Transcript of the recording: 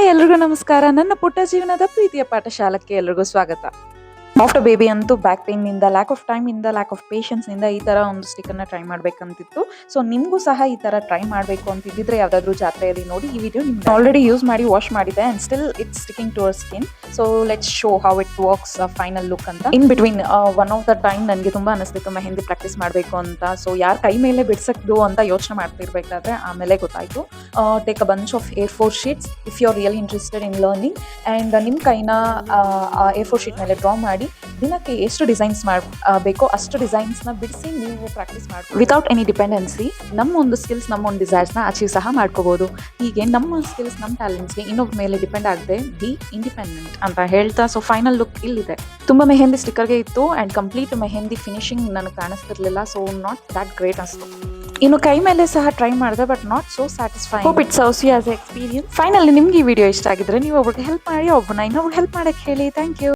Hi ಎಲ್ರಿಗೂ ನಮಸ್ಕಾರ. ನನ್ನ ಪುಟ್ಟ ಜೀವನದ ಪ್ರೀತಿಯ ಪಾಠಶಾಲಕ್ಕೆ ಎಲ್ರಿಗೂ ಸ್ವಾಗತ. ಆಫ್ಟರ್ ಬೇಬಿ ಅಂತೂ ಬ್ಯಾಕ್ ಪೇನ್ನಿಂದ, ಲ್ಯಾಕ್ ಆಫ್ ಟೈಮಿಂದ, ಲ್ಯಾಕ್ ಆಫ್ ಪೇಷನ್ಸ್ನಿಂದ ಈ ಥರ ಒಂದು ಸ್ಟಿಕ್ಕನ್ನು ಟ್ರೈ ಮಾಡಬೇಕಂತಿತ್ತು. ಸೊ ನಿಮಗೂ ಸಹ ಈ ಥರ ಟ್ರೈ ಮಾಡಬೇಕು ಅಂತಿದ್ದಿದ್ರೆ ಯಾವುದಾದ್ರೂ ಜಾತ್ರೆಯಲ್ಲಿ ನೋಡಿ ಈ ವಿಡಿಯೋ ನಿಮ್ಗೆ ಆಲ್ರೆಡಿ ಯೂಸ್ ಮಾಡಿ ವಾಶ್ ಮಾಡಿದೆ and still it's sticking to our skin. So let's show how it works final look ಅಂತ. In between one of the time ನನಗೆ ತುಂಬ ಅನಿಸ್ತಿತ್ತು ಮೆಹಂದಿ ಪ್ರಾಕ್ಟೀಸ್ ಮಾಡಬೇಕು ಅಂತ. ಸೊ ಯಾರು ಕೈ ಮೇಲೆ ಬಿಡ್ಸಕ್ದು ಅಂತ ಯೋಚನೆ ಮಾಡ್ತಿರ್ಬೇಕಾದ್ರೆ ಆಮೇಲೆ ಗೊತ್ತಾಯಿತು. Take a bunch of A4 sheets if you are really interested in learning and ನಿಮ್ಮ ಕೈನ A4 ಶೀಟ್ ಮೇಲೆ ಡ್ರಾ ಮಾಡಿ ದಿನಕ್ಕೆ ಎಷ್ಟು ಡಿಸೈನ್ಸ್ ಬೇಕೋ ಅಷ್ಟು ಡಿಸೈನ್ಸ್ನ ಬಿಡಿಸಿ ನೀವು ಪ್ರಾಕ್ಟೀಸ್ ಮಾಡಿ ವಿತೌಟ್ ಎನಿ ಡಿಪೆಂಡೆನ್ಸಿ ನಮ್ಮ ಒಂದು ಸ್ಕಿಲ್ಸ್ ನಮ್ಮ ಒಂದು ಡಿಸೈರ್ಸ್ನ ಅಚೀವ್ ಸಹ ಮಾಡ್ಕೋಬೋದು. ಹೀಗೆ ನಮ್ಮ ಸ್ಕಿಲ್ಸ್ ನಮ್ಮ ಟ್ಯಾಲೆಂಟ್ಸ್ಗೆ ಇನ್ನೊಬ್ಬರ ಮೇಲೆ ಡಿಪೆಂಡ್ ಆಗದೆ ಬಿ ಇಂಡಿಪೆಂಡೆಂಟ್ ಅಂತ ಹೇಳ್ತಾ. ಸೊ ಫೈನಲ್ ಲುಕ್ ಇಲ್ಲಿದೆ. ತುಂಬ ಮೆಹಂದಿ ಸ್ಟಿಕ್ಕರ್ಗೆ ಇತ್ತು ಆ್ಯಂಡ್ ಕಂಪ್ಲೀಟ್ ಮೆಹಂದಿ ಫಿನಿಶಿಂಗ್ ನನಗೆ ಕಾಣಿಸ್ತಿರ್ಲಿಲ್ಲ. ಸೊ ನಾಟ್ ದ್ಯಾಟ್ ಗ್ರೇಟ್ ಅನಿಸ್ತು. ಇನ್ನು ಕೈ ಮೇಲೆ ಸಹ ಟ್ರೈ ಮಾಡಿದೆ but not so satisfy. Hope it serves you as a experience. Finally ನಿಮ್ಗೆ ಈ ವಿಡಿಯೋ ಇಷ್ಟ ಆಗಿದ್ರೆ ನೀವು ಒಬ್ರಿಗೆ ಹೆಲ್ಪ್ ಮಾಡಿ, ಒಬ್ಬನ ಇನ್ನೊಬ್ರಿಗೆ ಹೆಲ್ಪ್ ಮಾಡಕ್ಕೆ ಹೇಳಿ. Thank you.